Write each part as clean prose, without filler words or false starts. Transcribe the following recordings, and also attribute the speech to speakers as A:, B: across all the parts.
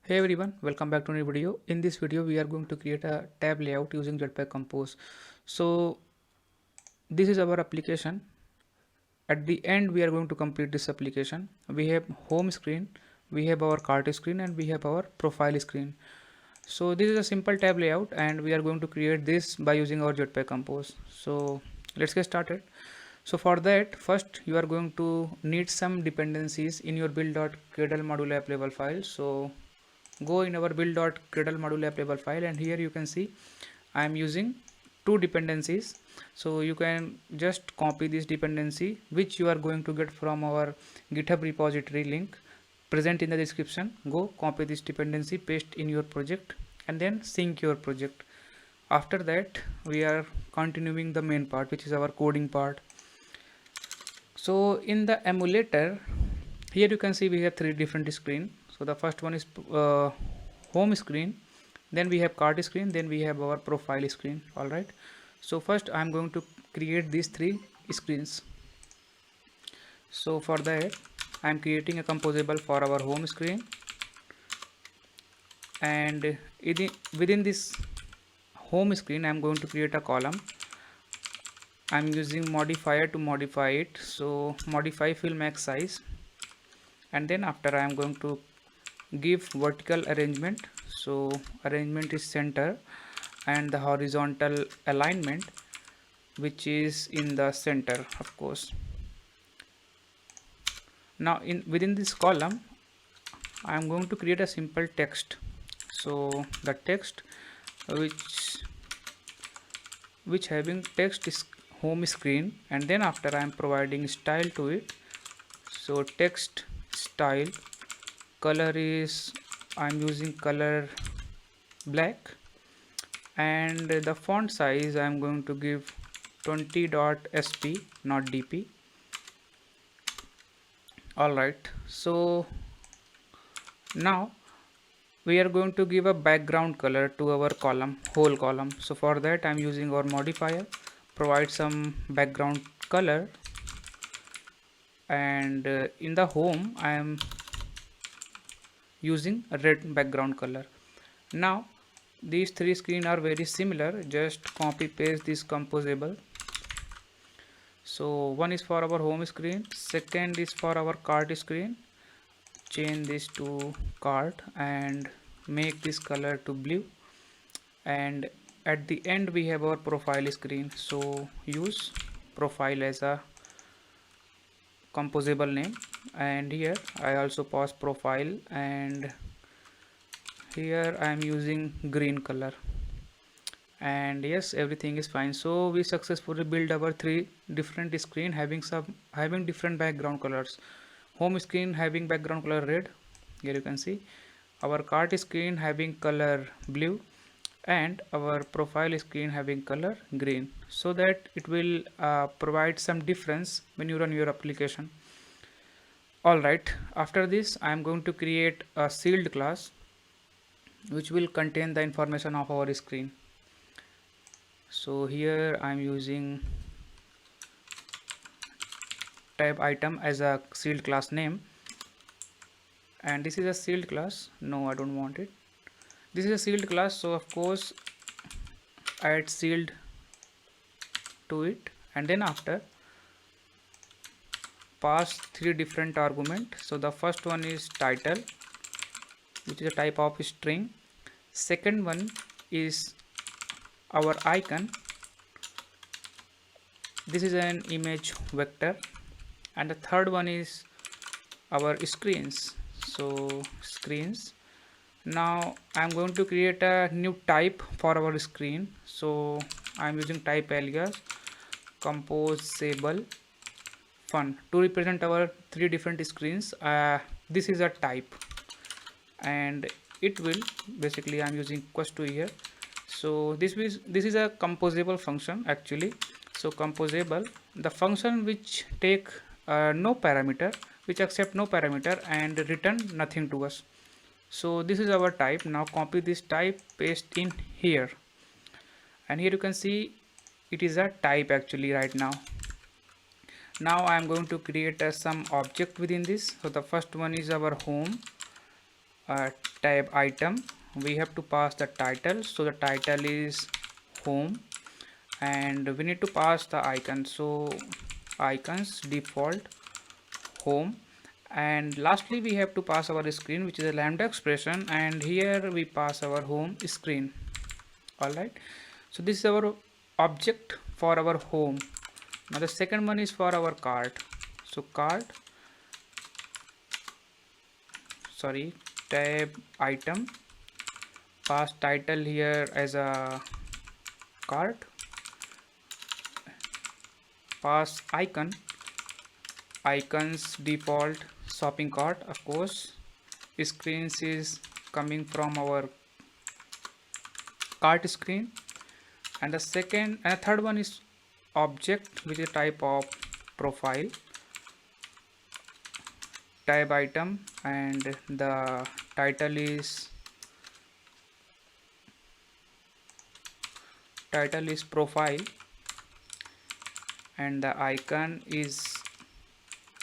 A: Hey everyone, welcome back to a new video. In this video, we are going to create a tab layout using Jetpack Compose. So this is our application. At the end, we are going to complete this application. We have home screen, we have our cart screen, and we have our profile screen. So this is a simple tab layout, and we are going to create this by using our Jetpack Compose. So let's get started. So for that, first you are going to need some dependencies in your build.gradle module app level file. So go in our build.gradle module app level file, and here you can see I am using two dependencies. So you can just copy this dependency which you are going to get from our GitHub repository link present in the description. Go copy this dependency, paste in your project, and then sync your project. After that, we are continuing the main part, which is our coding part. So in the emulator, here you can see we have three different screen. So the first one is home screen, then we have cart screen, then we have our profile screen. All right, so first I'm going to create these three screens. So for that, I'm creating a composable for our home screen, and within this home screen I'm going to create a column. I'm using modifier to modify it. So modify fill max size, and then after I am going to give vertical arrangement. So arrangement is center, and the horizontal alignment which is in the center, of course. Now within this column I am going to create a simple text. So the text which having text is home screen, and then after I am providing style to it. So text style color is I'm using color black, and the font size I'm going to give 20.sp, not dp. Alright, so now we are going to give a background color to our whole column. So for that I'm using our modifier, provide some background color, and in the home I am using a red background color. Now these three screens are very similar, just copy paste this composable. So one is for our home screen, second is for our cart screen. Change this to cart and make this color to blue, and at the end we have our profile screen. So use profile as a composable name, and here I also pass profile, and here I am using green color, and yes, everything is fine. So we successfully build our three different screen having different background colors. Home screen having background color red, here you can see. Our cart screen having color blue, and our profile screen having color green, so that it will provide some difference when you run your application. Alright, after this I am going to create a sealed class which will contain the information of our screen. So here I am using type item as a sealed class name, and this is a sealed class. No, I don't want it. This is a sealed class, so of course add sealed to it, and then after pass three different argument. So the first one is title, which is a type of string. Second one is our icon, this is an image vector, and the third one is our screens. So screens. Now I'm going to create a new type for our screen. So I'm using type alias composable fun to represent our three different screens. This is a type, and it will basically I'm using equals to here. So this is a composable function actually. So composable, the function which take no parameter, which accept no parameter and return nothing to us. So this is our type. Now copy this type, paste in here, and here you can see it is a type actually right now. I am going to create some object within this. So the first one is our home, tab item, we have to pass the title. So the title is home, and we need to pass the icon. So icons default home, and lastly we have to pass our screen, which is a lambda expression, and here we pass our home screen. Alright, so this is our object for our home. Now the second one is for our cart. So cart, sorry, tab item, pass title here as a cart, pass icon, icons default shopping cart, of course screens is coming from our cart screen, and the second and the third one is object, which is type of profile, tab item, and the title is profile, and the icon is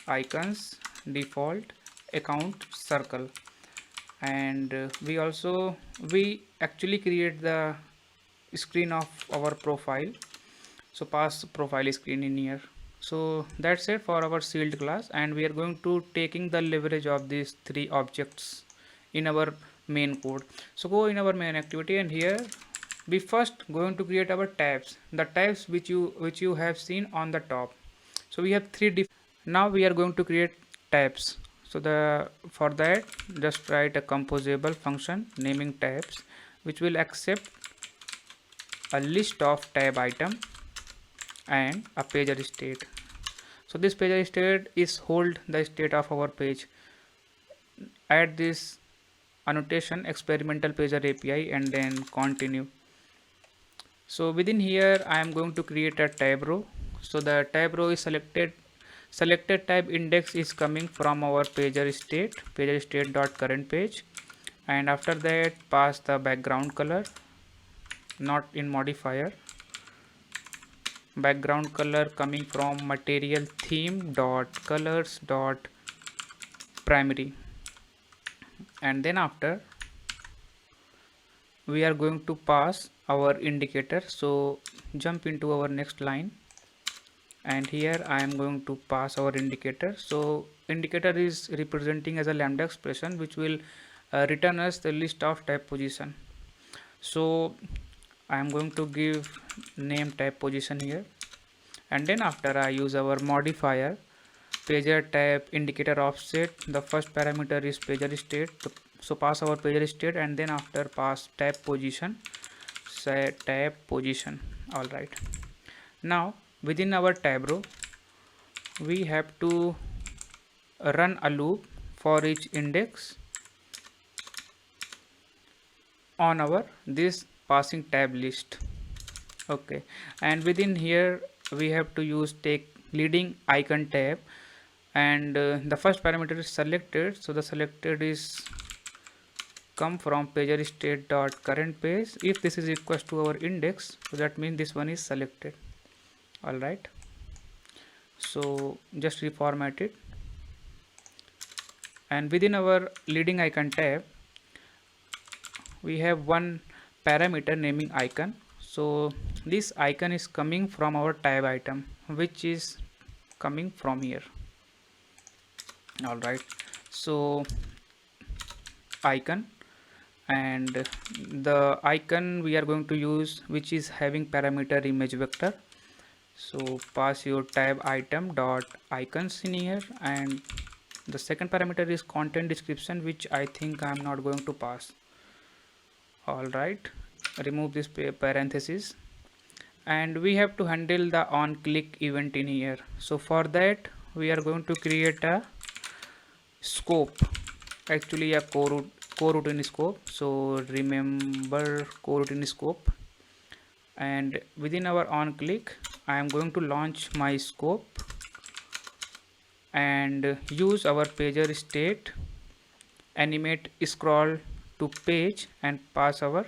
A: icons default account circle. And we actually create the screen of our profile, so pass profile screen in here. So that's it for our shield class, and we are going to taking the leverage of these three objects in our main code. So go in our main activity, and here we first going to create our tabs, the tabs which you have seen on the top. So we have three now we are going to create tabs. So for that, just write a composable function naming tabs, which will accept a list of tab item and a pager state. So this pager state is hold the state of our page. Add this annotation experimental pager API and then continue. So within here I am going to create a tab row. So the tab row is selected tab index is coming from our pager state dot current page, and after that pass the background color, not in modifier, background color coming from material theme dot colors dot primary. And then after we are going to pass our indicator. So jump into our next line, and here I am going to pass our indicator. So indicator is representing as a lambda expression, which will return us the list of tab position. So I am going to give name tab position here, and then after I use our modifier pager tab indicator offset. The first parameter is pager state, so pass our pager state, and then after pass tab position, set tab position. All right, now within our tab row we have to run a loop for each index on our this passing tab list. Okay, and within here we have to use take leading icon tab, and the first parameter is selected. So the selected is come from pager state dot current page. If this is equals to our index, so that means this one is selected. All right, so just reformat it, and within our leading icon tab we have one parameter naming icon. So this icon is coming from our tab item, which is coming from here. All right, so icon, and the icon we are going to use which is having parameter image vector. So pass your tab item dot icons in here, and the second parameter is content description, which I think I am not going to pass. All right, remove this parenthesis, and we have to handle the on click event in here. So for that we are going to create a scope, actually a coroutine scope. So remember coroutine scope, and within our on click I am going to launch my scope and use our pager state animate scroll to page and pass our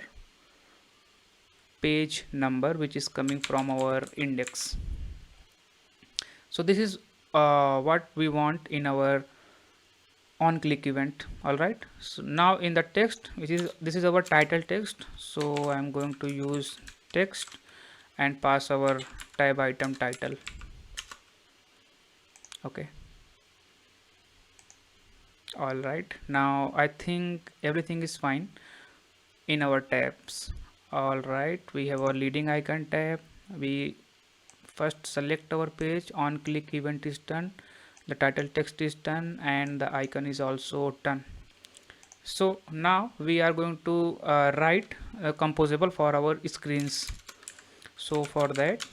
A: page number, which is coming from our index. So this is what we want in our on click event. All right, so now in the text, this is our title text, so I'm going to use text and pass our tab item title. Okay, all right, now I think everything is fine in our tabs. All right, we have our leading icon tab. We first select our page, on click event is done, the title text is done, and the icon is also done. So now we are going to write a composable for our screens. So for that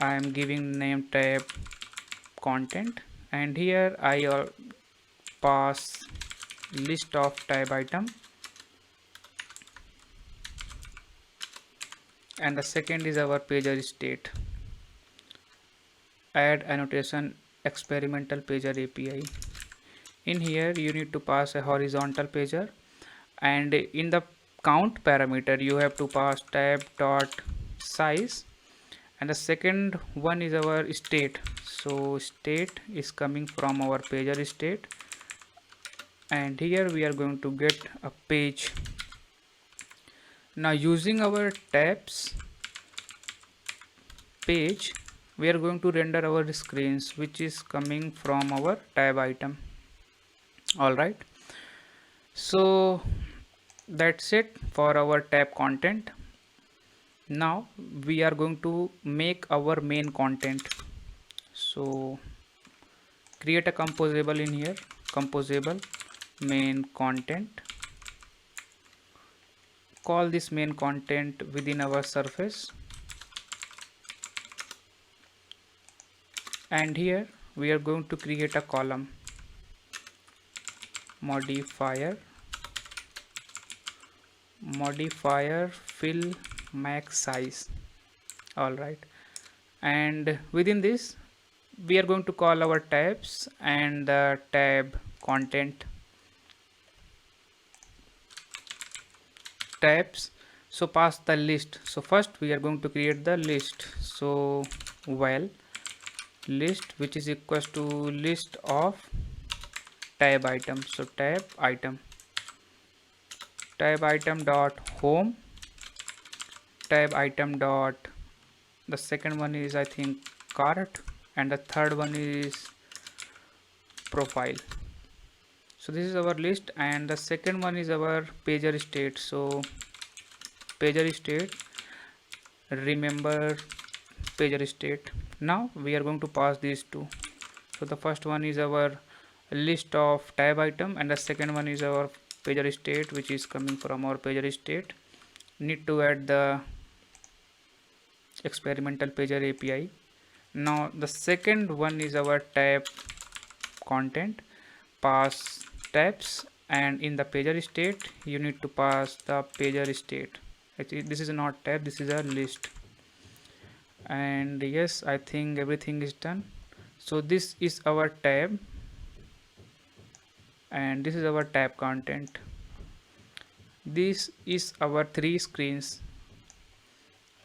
A: I am giving name tab content, and here I pass list of tab item, and the second is our pager state. Add annotation experimental pager API. In here you need to pass a horizontal pager, and in the count parameter you have to pass tab dot size, and the second one is our state. So state is coming from our pager state, and here we are going to get a page. Now using our tabs page, we are going to render our screens, which is coming from our tab item. All right, so that's it for our tab content. Now we are going to make our main content. So create a composable in here, composable main content. Call this main content within our surface, and here we are going to create a column, modifier fill max size. All right, and within this we are going to call our tabs and the tab content tabs. So pass the list. So first we are going to create the list. So while list, which is equals to list of tab item. So tab item dot home, tab item dot, the second one is I think cart, and the third one is profile. So this is our list, and the second one is our pager state. So pager state, remember pager state. Now we are going to pass these two. So the first one is our list of tab item, and the second one is our pager state, which is coming from our pager state. Need to add the experimental pager API. Now the second one is our tab content, pass tabs, and in the pager state you need to pass the pager state. Actually this is not tab, this is a list. And yes, I think everything is done. So this is our tab, and this is our tab content. This is our 3 screens.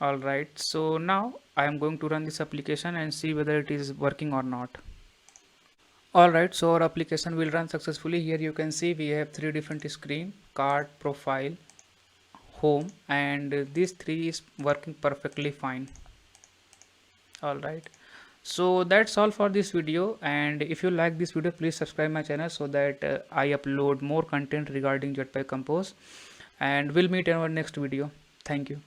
A: All right, so now I am going to run this application and see whether it is working or not. All right, so our application will run successfully. Here you can see we have 3 different screen: card, profile, home, and these 3 is working perfectly fine. All right, so that's all for this video, and if you like this video, please subscribe my channel so that I upload more content regarding Jetpack Compose, and we'll meet in our next video. Thank you.